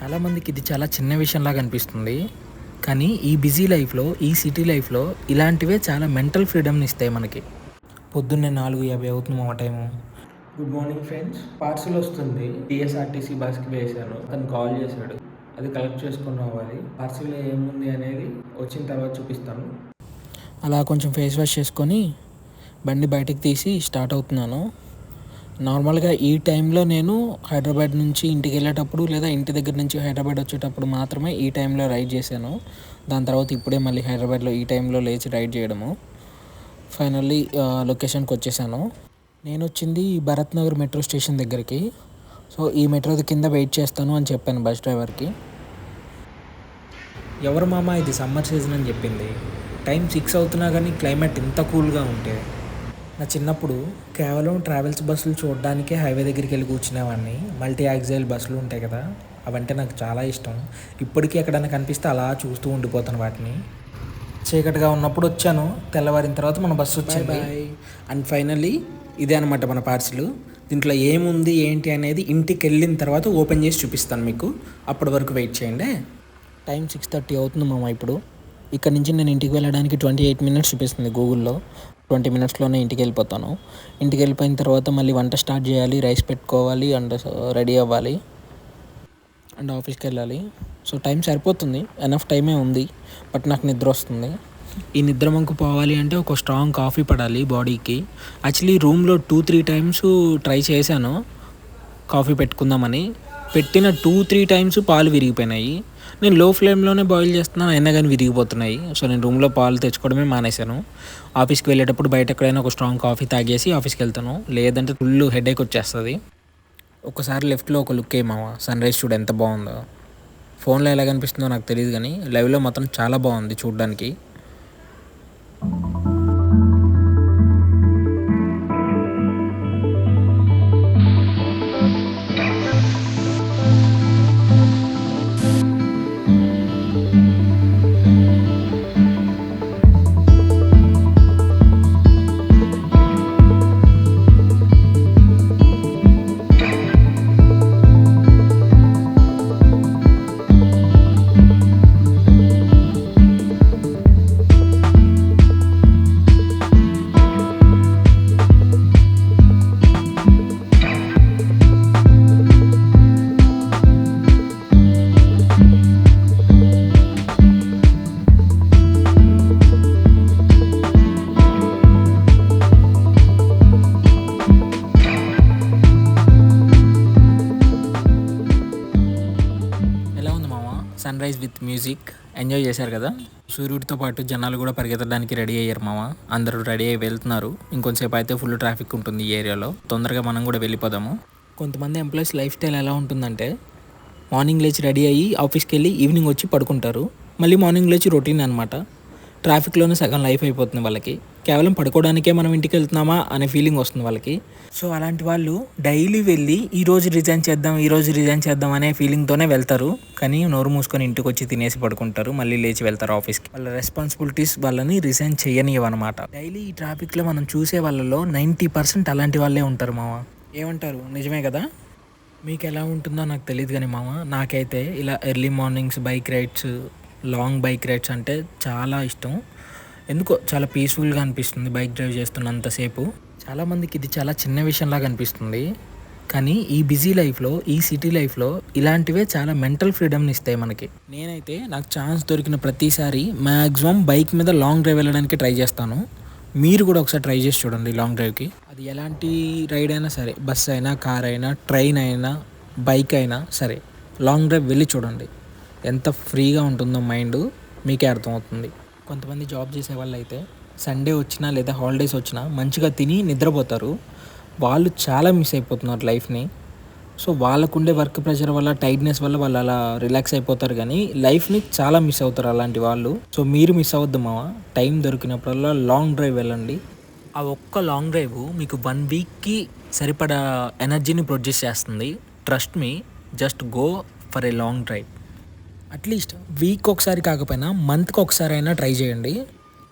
చాలామందికి ఇది చాలా చిన్న విషయంలాగా అనిపిస్తుంది. కానీ ఈ బిజీ లైఫ్‌లో, ఈ సిటీ లైఫ్‌లో ఇలాంటివే చాలా మెంటల్ ఫ్రీడమ్‌ని ఇస్తాయి మనకి. పొద్దున్నే 4:50 అవుతుంది మామ time. Good morning friends. Parcel వస్తుంది. టీఎస్ఆర్టీసీ బస్‌కి వేశాను. తను కాల్ చేశాడు. అది కలెక్ట్ చేసుకొని రావాలి. పార్సిల్‌లో ఏముంది అనేది వచ్చిన తర్వాత చూపిస్తాను. అలా కొంచెం ఫేస్ వాష్ చేసుకొని బండి బయటకు తీసి స్టార్ట్ అవుతున్నాను. నార్మల్గా ఈ టైంలో నేను హైదరాబాద్ నుంచి ఇంటికి వెళ్ళేటప్పుడు లేదా ఇంటి దగ్గర నుంచి హైదరాబాద్ వచ్చేటప్పుడు మాత్రమే ఈ టైంలో రైడ్ చేశాను. దాని తర్వాత ఇప్పుడే మళ్ళీ హైదరాబాద్లో ఈ టైంలో లేచి రైడ్ చేయడము. ఫైనల్లీ లొకేషన్కి వచ్చేసాను. నేను వచ్చింది భరత్ నగర్ మెట్రో స్టేషన్ దగ్గరికి. సో ఈ మెట్రో కింద వెయిట్ చేస్తాను అని చెప్పాను బస్ డ్రైవర్కి. ఎవరు మామ ఇది సమ్మర్ సీజన్ అని చెప్పింది. టైం 6 అవుతున్నా కానీ క్లైమేట్ ఇంత కూల్గా ఉంటే. నా చిన్నప్పుడు కేవలం ట్రావెల్స్ బస్సులు చూడడానికే హైవే దగ్గరికి వెళ్ళి కూర్చునేవాడిని. మల్టీ యాక్సిల్ బస్సులు ఉంటాయి కదా, అవంటే నాకు చాలా ఇష్టం. ఇప్పటికీ ఎక్కడైనా కనిపిస్తే అలా చూస్తూ ఉండిపోతాను వాటిని. చీకటిగా ఉన్నప్పుడు వచ్చాను, తెల్లవారిన తర్వాత మన బస్సు వచ్చింది. అండ్ ఫైనల్లీ ఇదే అనమాట మన పార్సిల్. దీంట్లో ఏముంది ఏంటి అనేది ఇంటికి వెళ్ళిన తర్వాత ఓపెన్ చేసి చూపిస్తాను మీకు. అప్పటి వరకు వెయిట్ చేయండి. టైం 6:30 అవుతుంది మామ ఇప్పుడు. ఇక్కడ నుంచి నేను ఇంటికి వెళ్ళడానికి 28 మినిట్స్ చూపిస్తుంది గూగుల్లో. 20 మినిట్స్లోనే ఇంటికి వెళ్ళిపోతాను. ఇంటికి వెళ్ళిపోయిన తర్వాత మళ్ళీ వంట స్టార్ట్ చేయాలి, రైస్ పెట్టుకోవాలి అండ్ రెడీ అవ్వాలి అండ్ ఆఫీస్కి వెళ్ళాలి. సో టైం సరిపోతుంది, ఎనఫ్ టైమే ఉంది. బట్ నాకు నిద్ర వస్తుంది. ఈ నిద్ర మంకు పోవాలి అంటే ఒక స్ట్రాంగ్ కాఫీ పడాలి బాడీకి. యాక్చువల్లీ రూమ్లో 2-3 టైమ్స్ ట్రై చేశాను కాఫీ పెట్టుకుందామని. పెట్టిన 2-3 టైమ్స్ పాలు విరిగిపోయినాయి. నేను లో ఫ్లేమ్లోనే బాయిల్ చేస్తున్నాను, అయినా కానీ విరిగిపోతున్నాయి. సో నేను రూమ్లో పాలు తెచ్చుకోవడమే మానేశాను. ఆఫీస్కి వెళ్ళేటప్పుడు బయట ఎక్కడైనా ఒక స్ట్రాంగ్ కాఫీ తాగేసి ఆఫీస్కి వెళ్తాను. లేదంటే ఫుల్ హెడేక్ వచ్చేస్తుంది. ఒకసారి లెఫ్ట్లో ఒక లుక్ ఏమావా, సన్ రైజ్ చూడు ఎంత బాగుందో. ఫోన్లో ఎలా కనిపిస్తుందో నాకు తెలియదు కానీ లైవ్లో మాత్రం చాలా బాగుంది చూడడానికి. Sunrise with music enjoy చేశారు కదా. సూర్యుడితో పాటు జనాలు కూడా పరిగెత్తడానికి రెడీ అయ్యారు మామ. అందరూ రెడీ అయ్యి వెళ్తున్నారు. ఇంకొంచెంసేపు అయితే ఫుల్ ట్రాఫిక్ ఉంటుంది ఈ ఏరియాలో. తొందరగా మనం కూడా వెళ్ళిపోదాము. కొంతమంది ఎంప్లాయీస్ లైఫ్ స్టైల్ ఎలా ఉంటుందంటే మార్నింగ్ లేచి రెడీ అయ్యి ఆఫీస్కి వెళ్ళి ఈవినింగ్ వచ్చి పడుకుంటారు. మళ్ళీ మార్నింగ్ లేచి రొటీన్ అనమాట. ట్రాఫిక్లోనే సగం లైఫ్ అయిపోతుంది వాళ్ళకి. కేవలం పడుకోవడానికే మనం ఇంటికి వెళ్తున్నామా అనే ఫీలింగ్ వస్తుంది వాళ్ళకి. సో అలాంటి వాళ్ళు డైలీ వెళ్ళి ఈరోజు రిజైన్ చేద్దాం అనే ఫీలింగ్తోనే వెళ్తారు. కానీ నోరు మూసుకొని ఇంటికి వచ్చి తినేసి పడుకుంటారు, మళ్ళీ లేచి వెళ్తారు ఆఫీస్కి. వాళ్ళ రెస్పాన్సిబిలిటీస్ వాళ్ళని రిజైన్ చేయనివ్వనమాట. డైలీ ఈ ట్రాఫిక్లో మనం చూసే వాళ్ళలో 90% అలాంటి వాళ్ళే ఉంటారు మామ. ఏమంటారు, నిజమే కదా? మీకు ఎలా ఉంటుందో నాకు తెలియదు కానీ మామ, నాకైతే ఇలా early mornings bike rides, long bike rides అంటే చాలా ఇష్టం. ఎందుకో చాలా పీస్ఫుల్గా అనిపిస్తుంది బైక్ డ్రైవ్ చేస్తున్నంతసేపు. చాలామందికి ఇది చాలా చిన్న విషయంలాగా అనిపిస్తుంది. కానీ ఈ బిజీ లైఫ్లో, ఈ సిటీ లైఫ్లో ఇలాంటివే చాలా మెంటల్ ఫ్రీడమ్ని ఇస్తాయి మనకి. నేనైతే నాకు ఛాన్స్ దొరికిన ప్రతిసారి మ్యాక్సిమం బైక్ మీద లాంగ్ డ్రైవ్ వెళ్ళడానికి ట్రై చేస్తాను. మీరు కూడా ఒకసారి ట్రై చేసి చూడండి లాంగ్ డ్రైవ్కి. అది ఎలాంటి రైడ్ అయినా సరే, బస్ అయినా, కార్ అయినా, ట్రైన్ అయినా, బైక్ అయినా సరే, లాంగ్ డ్రైవ్ వెళ్ళి చూడండి. ఎంత ఫ్రీగా ఉంటుందో మైండ్ మీకే అర్థమవుతుంది. కొంతమంది జాబ్ చేసే వాళ్ళు అయితే సండే వచ్చినా లేదా హాలిడేస్ వచ్చినా మంచిగా తిని నిద్రపోతారు. వాళ్ళు చాలా మిస్ అయిపోతున్నారు లైఫ్ని. సో వాళ్ళకుండే వర్క్ ప్రెషర్ వల్ల, టైర్డ్నెస్ వల్ల వాళ్ళు అలా రిలాక్స్ అయిపోతారు. కానీ లైఫ్ని చాలా మిస్ అవుతారు అలాంటి వాళ్ళు. సో మీరు మిస్ అవ్వద్దు మావా. టైం దొరికినప్పుడల్లా లాంగ్ డ్రైవ్ వెళ్ళండి. ఆ ఒక్క లాంగ్ డ్రైవ్ మీకు 1 వీక్కి సరిపడా ఎనర్జీని ప్రొడ్యూస్ చేస్తుంది. Trust me, just go for a long drive. At least week ఒకసారి కాకపోయినా మంత్కి ఒకసారి అయినా ట్రై చేయండి.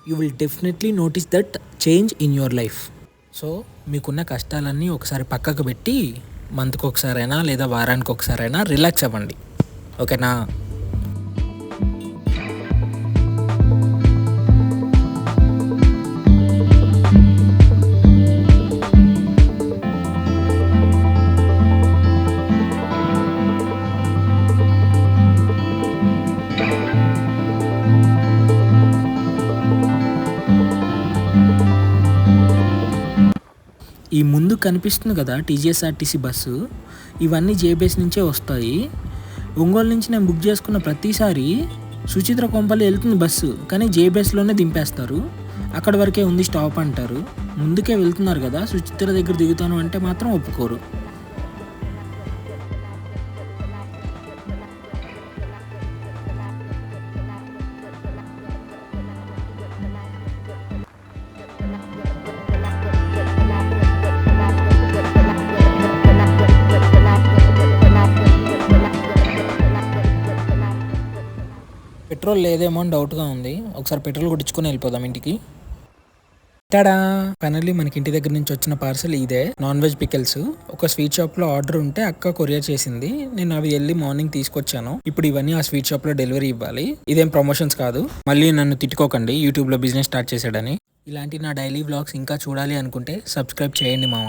You will definitely notice that change in your life. So మీకున్న కష్టాలన్నీ ఒకసారి పక్కకు పెట్టి మంత్కి ఒకసారైనా లేదా వారానికి ఒకసారైనా రిలాక్స్ అవ్వండి. ఓకేనా? ఈ ముందు కనిపిస్తుంది కదా టీజీఎస్ఆర్టీసీ బస్సు, ఇవన్నీ జేబీఎస్ నుంచే వస్తాయి. ఒంగోలు నుంచి నేను బుక్ చేసుకున్న ప్రతిసారి సుచిత్ర కొంపల్లి వెళ్తుంది బస్సు, కానీ జేబీఎస్లోనే దింపేస్తారు. అక్కడ వరకే ఉంది స్టాప్ అంటారు. ముందుకే వెళ్తున్నారు కదా, సుచిత్ర దగ్గర దిగుతాను అంటే మాత్రం ఒప్పుకోరు. పెట్రోల్ లేదేమో అని డౌట్గా ఉంది. ఒకసారి పెట్రోల్ కొట్టించుకొని వెళ్ళిపోదాం ఇంటికి. టాడా! ఫైనల్లీ మనకి ఇంటి దగ్గర నుంచి వచ్చిన పార్సల్ ఇదే, నాన్ వెజ్ పికిల్స్. ఒక స్వీట్ షాప్లో ఆర్డర్ ఉంటే అక్క కొరియర్ చేసింది. నేను అవి వెళ్ళి మార్నింగ్ తీసుకొచ్చాను. ఇప్పుడు ఇవన్నీ ఆ స్వీట్ షాప్లో డెలివరీ ఇవ్వాలి. ఇదేం ప్రమోషన్స్ కాదు, మళ్ళీ నన్ను తిట్టుకోకండి యూట్యూబ్లో బిజినెస్ స్టార్ట్ చేశాడని. ఇలాంటి నా డైలీ వ్లాగ్స్ ఇంకా చూడాలి అనుకుంటే సబ్స్క్రైబ్ చేయండి మామ.